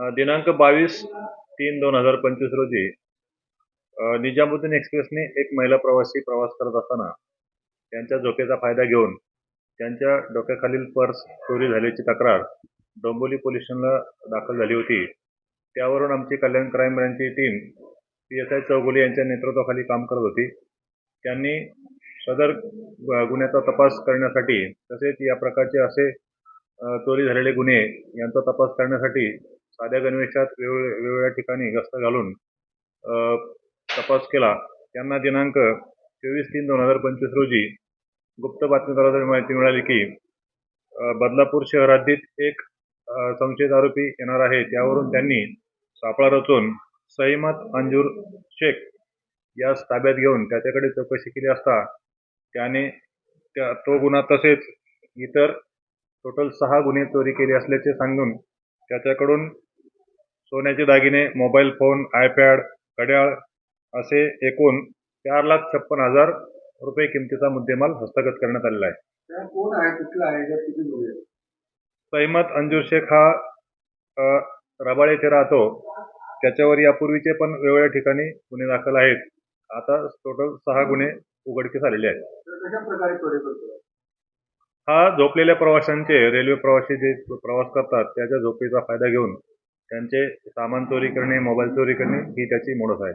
दिनांक 22/3/2025 रोजी निजामुद्दीन एक्सप्रेसने एक महिला प्रवासी प्रवास करत असताना त्यांच्या झोपेचा फायदा घेऊन त्यांच्या डोक्याखालील पर्स चोरी झाल्याची तक्रार डोंबिवली पोलीस स्टेशनला दाखल झाली होती. त्यावरून आमची कल्याण क्राईम ब्रँचची टीम PSI चौगुले यांच्या नेतृत्वाखाली काम करत होती. त्यांनी सदर गुन्ह्याचा तपास करण्यासाठी तसेच या प्रकारचे असे चोरी झालेले गुन्हे यांचा तपास करण्यासाठी साध्या गणवेशात वेगवेगळ्या ठिकाणी गस्त घालून तपास केला. त्यांना दिनांक 24/3/2025 रोजी गुप्त बातमीदाराद्वारे माहिती मिळाली की बदलापूर शहर हद्दीत एक संशयित आरोपी येणार आहे. त्यावरून त्यांनी सापळा रचून सईमत अंजूर शेख यास ताब्यात घेऊन त्याच्याकडे चौकशी केली असता त्याने तो गुन्हा तसेच इतर टोटल 6 गुन्हे चोरी केले असल्याचे सांगून त्याच्याकडून सोन्याचे दागिने, मोबाईल फोन, आयपॅड, घड्याळ असे एकूण 4,56,000 रुपये किमतीचा मुद्देमाल हस्तगत करण्यात आलेला आहे. कोण आहे, कुठला आहे? सईमत अंजूर शेख हा रबाळ येथे राहतो. त्याच्यावर यापूर्वीचे पण वेगवेगळ्या ठिकाणी गुन्हे दाखल आहेत. आता टोटल 6 गुन्हे उघडकीस आलेले आहेत. कशा प्रकारे चोरी करतो? हा झोपलेल्या प्रवाशांचे, रेल्वे प्रवासी जे प्रवास करतात त्याच्या झोपेचा फायदा घेऊन त्यांचे सामान चोरी करणे, मोबाईल चोरी करणे ही त्याची मोडस आहे.